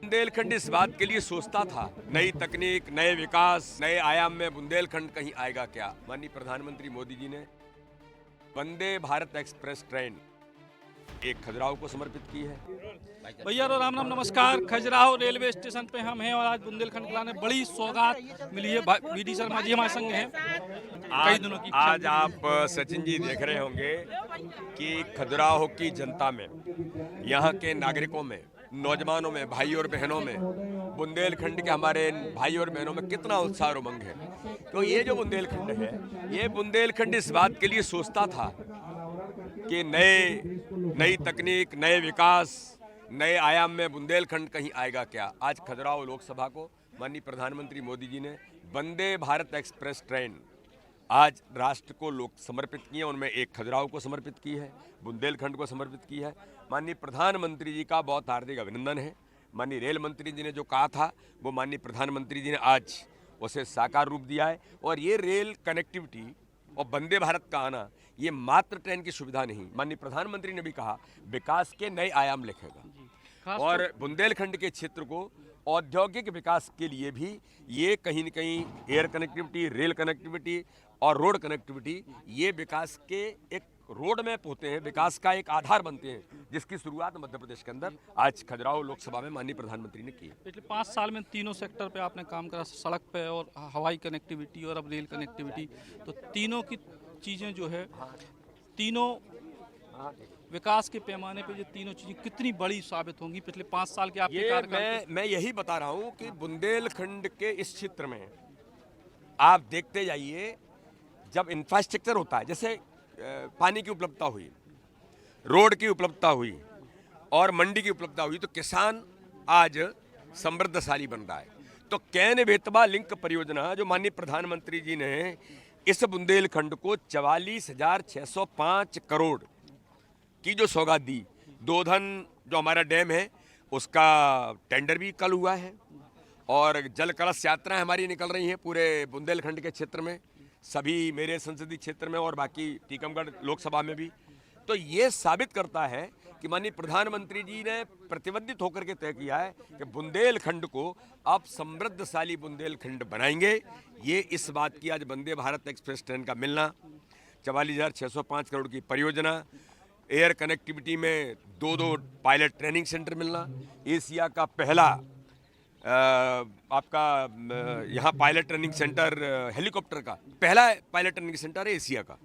बुंदेलखंड इस बात के लिए सोचता था, नई तकनीक, नए विकास, नए आयाम में बुंदेलखंड कहीं आएगा क्या। माननीय प्रधानमंत्री मोदी जी ने वंदे भारत एक्सप्रेस ट्रेन एक खजुराहो को समर्पित की है। भैया रो राम राम नमस्कार। खजुराहो रेलवे स्टेशन पे हम हैं और आज बुंदेलखंड खिलाने बड़ी सौगात मिली है। वीडी शर्मा जी हमारे संग हैं। कई दिनों की आज आप सचिन जी देख रहे होंगे कि खजुराहो की जनता में, यहाँ के नागरिकों में, नौजवानों में, भाई और बहनों में, बुंदेलखंड के हमारे भाई और बहनों में कितना उत्साह और उमंग है। तो ये जो बुंदेलखंड है, ये बुंदेलखंड इस बात के लिए सोचता था कि नई तकनीक, नए विकास, नए आयाम में बुंदेलखंड कहीं आएगा क्या। आज खजुराहो लोकसभा को माननीय प्रधानमंत्री मोदी जी ने वंदे भारत एक्सप्रेस ट्रेन आज राष्ट्र को समर्पित की है। उनमें एक खजुराहो को समर्पित की है, बुंदेलखंड को समर्पित की है। माननीय प्रधानमंत्री जी का बहुत हार्दिक अभिनंदन है। माननीय रेल मंत्री जी ने जो कहा था वो माननीय प्रधानमंत्री जी ने आज उसे साकार रूप दिया है। और ये रेल कनेक्टिविटी और वंदे भारत का आना ये मात्र ट्रेन की सुविधा नहीं, माननीय प्रधानमंत्री ने भी कहा विकास के नए आयाम लिखेगा। और बुंदेलखंड के क्षेत्र को औद्योगिक विकास के लिए भी ये कहीं न कहीं एयर कनेक्टिविटी, रेल कनेक्टिविटी और रोड कनेक्टिविटी ये विकास के एक रोड मैप होते हैं, विकास का एक आधार बनते हैं, जिसकी शुरुआत मध्य प्रदेश के अंदर आज खजुराहो लोकसभा में माननीय प्रधानमंत्री ने की। पिछले 5 साल में तीनों सेक्टर पे आपने काम करा, सड़क पे और हवाई कनेक्टिविटी और अब रेल कनेक्टिविटी। तो तीनों की चीज़ें जो है, तीनों विकास के पैमाने पे जो तीनों चीज़ें कितनी बड़ी साबित होंगी पिछले 5 साल के आपके कार्यकाल। मैं यही बता रहा हूँ कि बुंदेलखंड के इस क्षेत्र में आप देखते जाइए, जब इंफ्रास्ट्रक्चर होता है, जैसे पानी की उपलब्धता हुई, रोड की उपलब्धता हुई और मंडी की उपलब्धता हुई, तो किसान आज समृद्धशाली बन रहा है। तो कैन बेतवा लिंक परियोजना जो माननीय प्रधानमंत्री जी ने इस बुंदेलखंड को 44,605 करोड़ की जो सौगात दी, दोधन जो हमारा डैम है उसका टेंडर भी कल हुआ है और जल कलश यात्राएं हमारी निकल रही हैं पूरे बुंदेलखंड के क्षेत्र में, सभी मेरे संसदीय क्षेत्र में और बाकी टीकमगढ़ लोकसभा में भी। तो ये साबित करता है कि माननीय प्रधानमंत्री जी ने प्रतिबद्धित होकर के तय किया है कि बुंदेलखंड को अब समृद्धशाली बुंदेलखंड बनाएंगे। ये इस बात की आज वंदे भारत एक्सप्रेस ट्रेन का मिलना, 44,605 करोड़ की परियोजना, एयर कनेक्टिविटी में 2 पायलट ट्रेनिंग सेंटर मिलना, एशिया का पहला आपका यहाँ पायलट ट्रेनिंग सेंटर, हेलीकॉप्टर का पहला पायलट ट्रेनिंग सेंटर है एशिया का।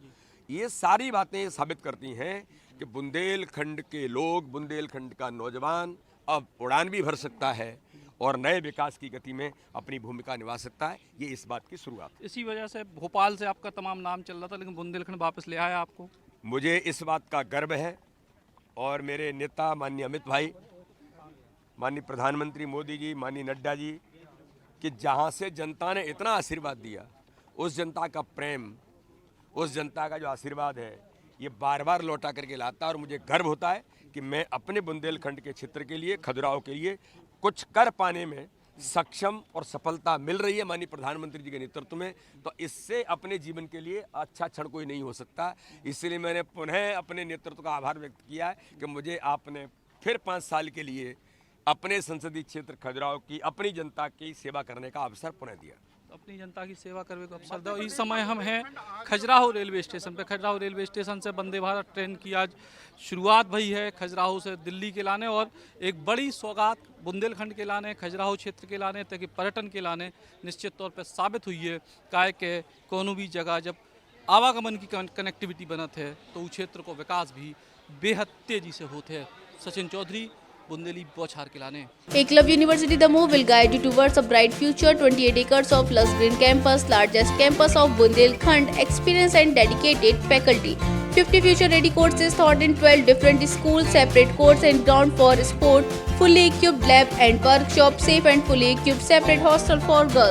ये सारी बातें साबित करती हैं कि बुंदेलखंड के लोग, बुंदेलखंड का नौजवान अब उड़ान भी भर सकता है और नए विकास की गति में अपनी भूमिका निभा सकता है। ये इस बात की शुरुआत। इसी वजह से भोपाल से आपका तमाम नाम चल रहा था, लेकिन बुंदेलखंड वापस ले आया आपको। मुझे इस बात का गर्व है और मेरे नेता माननीय अमित भाई, माननीय प्रधानमंत्री मोदी जी, माननीय नड्डा जी, कि जहाँ से जनता ने इतना आशीर्वाद दिया, उस जनता का प्रेम, उस जनता का जो आशीर्वाद है ये बार बार लौटा करके लाता है। और मुझे गर्व होता है कि मैं अपने बुंदेलखंड के क्षेत्र के लिए, खजुराहो के लिए कुछ कर पाने में सक्षम और सफलता मिल रही है माननीय प्रधानमंत्री जी के नेतृत्व में। तो इससे अपने जीवन के लिए अच्छा क्षण कोई नहीं हो सकता। इसलिए मैंने पुनः अपने नेतृत्व का आभार व्यक्त किया है कि मुझे आपने फिर 5 साल के लिए अपने संसदीय क्षेत्र खजुराहो की, अपनी जनता की सेवा करने का अवसर पुनः दिया। अपनी जनता की सेवा करने को अवसर दो। इस समय हम हैं खजुराहो रेलवे स्टेशन पे। खजुराहो रेलवे स्टेशन से वंदे भारत ट्रेन की आज शुरुआत भई है, खजुराहो से दिल्ली के लाने, और एक बड़ी सौगात बुंदेलखंड के लाने, खजुराहो क्षेत्र के लाने, ताकि पर्यटन के लाने निश्चित तौर पर साबित हुई है काय के कोनो भी जगह जब आवागमन की कनेक्टिविटी बनत है तो उस क्षेत्र को विकास भी बेहद तेजी से होते हैं। सचिन चौधरी, बुंदेली बौछार के लाने। Eklavya University Damoh will guide you towards a bright future. 28 acres of lush green campus, largest campus of Bundelkhand, experienced and dedicated faculty. 50 future-ready courses taught in 12 different schools, separate courts and ground for sport, fully equipped lab and workshop, safe and fully equipped separate hostel for girls.